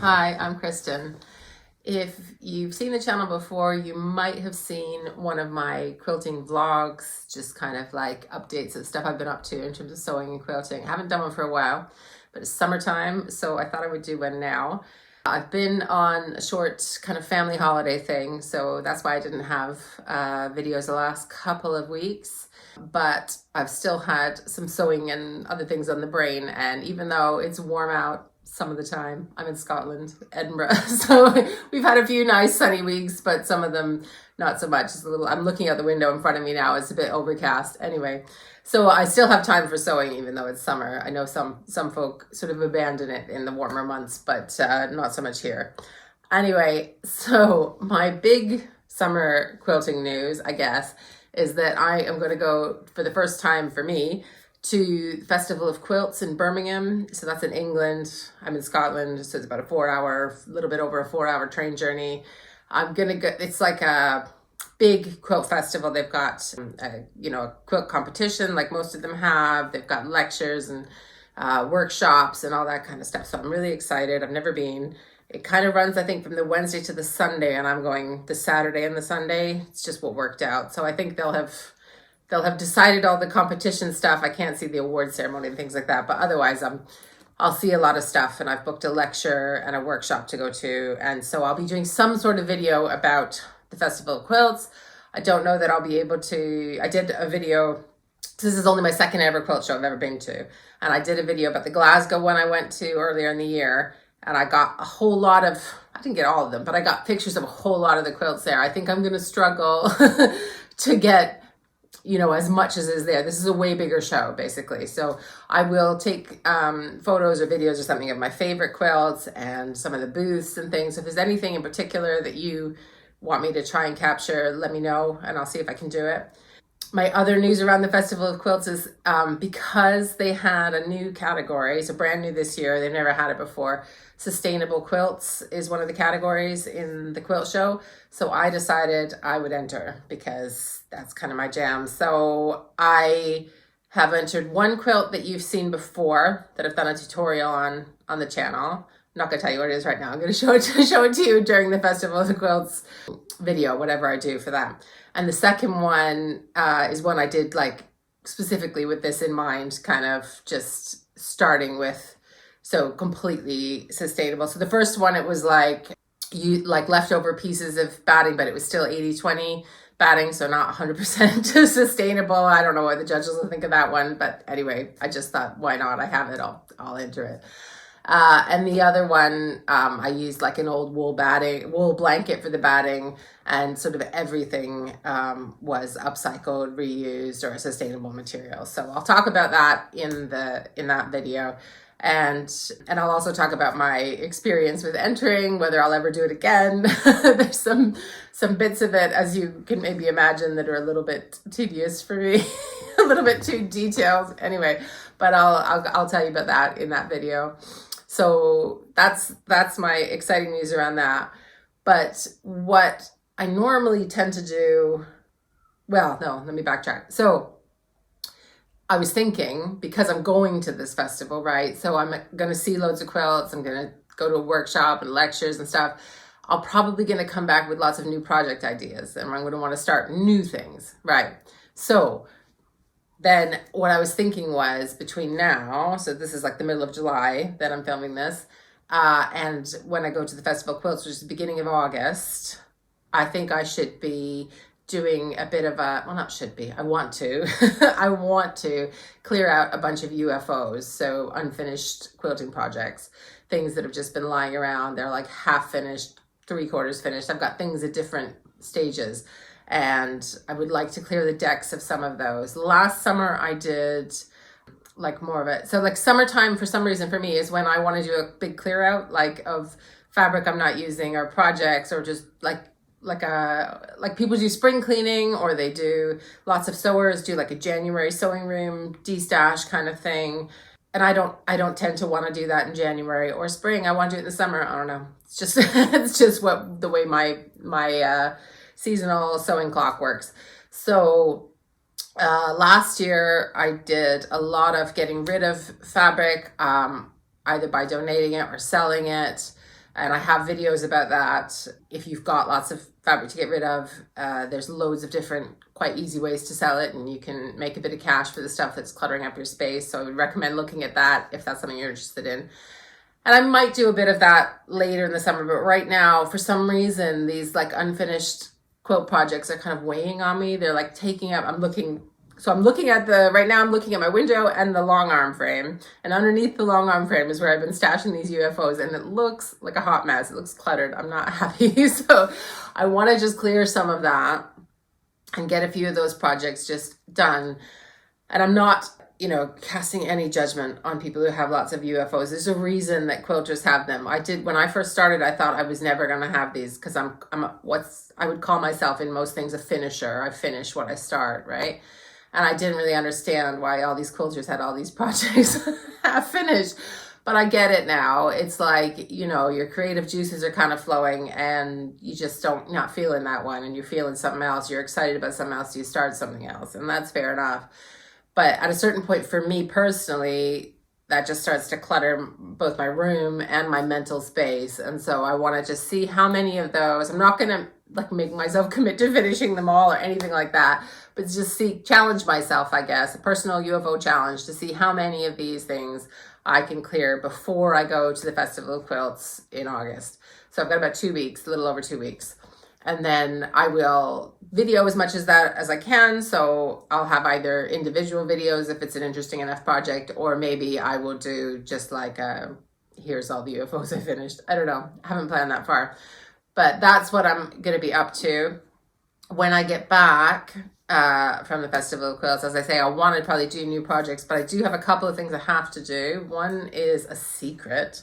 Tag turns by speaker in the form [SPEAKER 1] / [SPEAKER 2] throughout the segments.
[SPEAKER 1] Hi, I'm Kristen. If you've seen the channel before, you might have seen one of my quilting vlogs, just kind of like updates of stuff I've been up to in terms of sewing and quilting. I haven't done one for a while, but it's summertime, so I thought I would do one now. I've been on a short kind of family holiday thing, so that's why I didn't have videos the last couple of weeks. But I've still had some sewing and other things on the brain, and even though it's warm out some of the time, I'm in Scotland, Edinburgh, so we've had a few nice sunny weeks, but some of them not so much. It's a little, I'm looking out the window in front of me now, it's a bit overcast. Anyway, so I still have time for sewing even though it's summer. I know some folk sort of abandon it in the warmer months, but not so much here. Anyway, so my big summer quilting news, I guess, is that I am going to go, for the first time for me, to Festival of Quilts in Birmingham. So that's in England. I'm in Scotland, so it's about a little bit over a 4-hour train journey. I'm gonna go, it's like a big quilt festival. They've got, a quilt competition like most of them have. They've got lectures and workshops and all that kind of stuff. So I'm really excited. I've never been. It kind of runs, I think, from the Wednesday to the Sunday, and I'm going the Saturday and the Sunday. It's just what worked out. So I think they'll have decided all the competition stuff. I can't see the award ceremony and things like that, but otherwise I'll see a lot of stuff, and I've booked a lecture and a workshop to go to. And so I'll be doing some sort of video about the Festival of Quilts. I don't know that I'll be able to. I did a video. This is only my second ever quilt show I've ever been to. And I did a video about the Glasgow one I went to earlier in the year. And I got a whole lot of, I didn't get all of them, but I got pictures of a whole lot of the quilts there. I think I'm going to struggle to get as much as is there. This is a way bigger show, basically. So I will take photos or videos or something of my favorite quilts and some of the booths and things. If there's anything in particular that you want me to try and capture, let me know and I'll see if I can do it. My other news around the Festival of Quilts is because they had a new category, so brand new this year, they've never had it before. Sustainable quilts is one of the categories in the quilt show. So I decided I would enter because that's kind of my jam. So I have entered one quilt that you've seen before that I've done a tutorial on the channel. I'm not going to tell you what it is right now. I'm going to show it to you during the Festival of the Quilts video, whatever I do for that. And the second one is one I did like specifically with this in mind, kind of just starting with, so completely sustainable. So the first one, it was like leftover pieces of batting, but it was still 80-20 batting, so not 100% sustainable. I don't know what the judges will think of that one, but anyway, I just thought, why not? I have it, I'll enter it. And the other one, I used like an old wool blanket for the batting, and sort of everything was upcycled, reused, or a sustainable material. So I'll talk about that in that video. And I'll also talk about my experience with entering, whether I'll ever do it again. There's some bits of it, as you can maybe imagine, that are a little bit tedious for me, a little bit too detailed. Anyway, but I'll tell you about that in that video. So that's my exciting news around that. But what I normally tend to do, well, no, let me backtrack. So I was thinking, because I'm going to this festival, right? So I'm going to see loads of quilts. I'm going to go to a workshop and lectures and stuff. I'm probably going to come back with lots of new project ideas, and I'm going to want to start new things, right? So then what I was thinking was, between now, so this is like the middle of July that I'm filming this, and when I go to the Festival of Quilts, which is the beginning of August, I think I should be doing a bit of a, well, not should be, I want to, I want to clear out a bunch of UFOs, so unfinished quilting projects, things that have just been lying around. They're like half finished, 3/4 finished. I've got things at different stages, and I would like to clear the decks of some of those. Last summer I did like more of it. So like summertime, for some reason for me, is when I want to do a big clear out, like of fabric I'm not using, or projects, or just like people do spring cleaning, or they do, lots of sewers do like a January sewing room de-stash kind of thing. And I don't tend to want to do that in January or spring. I want to do it in the summer. I don't know. It's just it's just the way my seasonal sewing clock works. So last year I did a lot of getting rid of fabric, either by donating it or selling it. And I have videos about that. If you've got lots of fabric to get rid of, there's loads of different quite easy ways to sell it, and you can make a bit of cash for the stuff that's cluttering up your space. So I would recommend looking at that if that's something you're interested in. And I might do a bit of that later in the summer, but right now, for some reason, these like unfinished quilt projects are kind of weighing on me. They're like taking up, right now I'm looking at my window and the long arm frame. And underneath the long arm frame is where I've been stashing these UFOs, and it looks like a hot mess. It looks cluttered. I'm not happy. So I want to just clear some of that and get a few of those projects just done. And I'm not, casting any judgment on people who have lots of UFOs. There's a reason that quilters have them. When I first started, I thought I was never going to have these because I would call myself in most things a finisher. I finish what I start, right? And I didn't really understand why all these quilters had all these projects half finished. But I get it now. It's like, your creative juices are kind of flowing and you just not feeling that one and you're feeling something else. You're excited about something else. So you start something else, and that's fair enough. But at a certain point for me personally, that just starts to clutter both my room and my mental space. And so I want to just see how many of those. I'm not going to make myself commit to finishing them all or anything like that, but just challenge myself, I guess, a personal UFO challenge to see how many of these things I can clear before I go to the Festival of Quilts in August. So I've got about 2 weeks, a little over 2 weeks. And then I will video as much as that as I can. So I'll have either individual videos if it's an interesting enough project, or maybe I will do just like here's all the UFOs I finished. I don't know. I haven't planned that far. But that's what I'm going to be up to when I get back from the Festival of Quilts. As I say, I want to probably do new projects, but I do have a couple of things I have to do. One is a secret.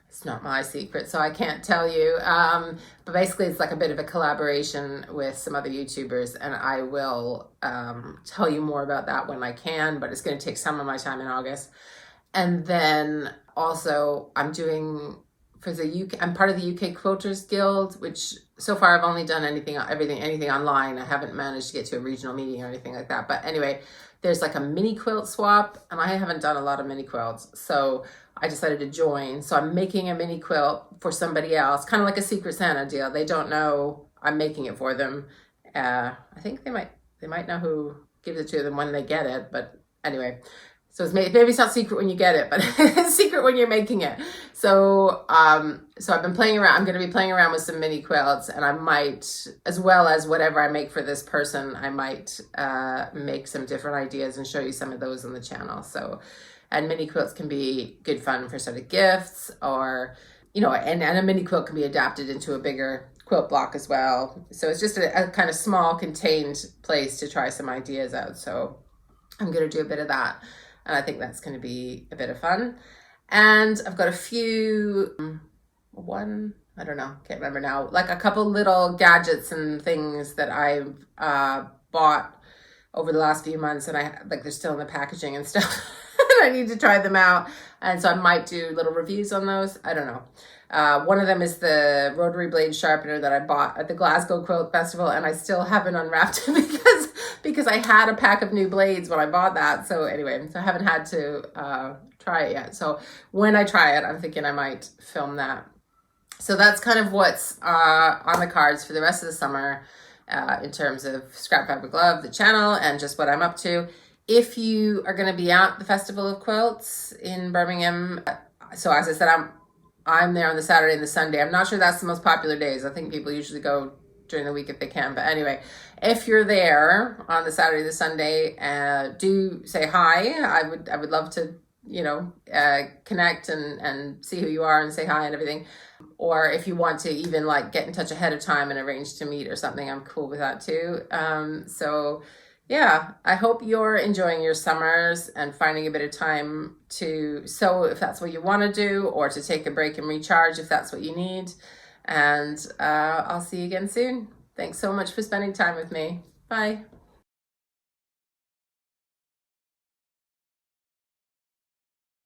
[SPEAKER 1] It's not my secret, so I can't tell you. But basically, it's like a bit of a collaboration with some other YouTubers, and I will tell you more about that when I can, but it's going to take some of my time in August. And then also, I'm part of the UK Quilters Guild, which so far I've only done anything online. I haven't managed to get to a regional meeting or anything like that. But anyway, there's like a mini quilt swap, and I haven't done a lot of mini quilts, so I decided to join. So I'm making a mini quilt for somebody else, kind of like a Secret Santa deal. They don't know I'm making it for them. I think they might know who gives it to them when they get it, but anyway. So maybe it's not secret when you get it, but it's secret when you're making it. So I've been playing around. I'm going to be playing around with some mini quilts, and I might, as well as whatever I make for this person, I might make some different ideas and show you some of those on the channel. And mini quilts can be good fun for sort of gifts, or, and a mini quilt can be adapted into a bigger quilt block as well. So it's just a kind of small contained place to try some ideas out. So I'm going to do a bit of that. And I think that's going to be a bit of fun. And I've got a few, I don't know, can't remember now, like a couple little gadgets and things that I've bought over the last few months, and they're still in the packaging and stuff. I need to try them out. And so I might do little reviews on those. I don't know. One of them is the rotary blade sharpener that I bought at the Glasgow Quilt Festival, and I still haven't unwrapped it because I had a pack of new blades when I bought that. So anyway, I haven't had to try it yet. So when I try it, I'm thinking I might film that. So that's kind of what's on the cards for the rest of the summer in terms of Scrap Fabric Love, the channel, and just what I'm up to. If you are going to be at the Festival of Quilts in Birmingham, so as I said, I'm there on the Saturday and the Sunday. I'm not sure that's the most popular days. I think people usually go during the week if they can. But anyway, if you're there on the Saturday, the Sunday, do say hi. I would love to, connect and see who you are and say hi and everything. Or if you want to even get in touch ahead of time and arrange to meet or something, I'm cool with that too. So yeah, I hope you're enjoying your summers and finding a bit of time to sew if that's what you want to do, or to take a break and recharge if that's what you need. And I'll see you again soon. Thanks so much for spending time with me. Bye.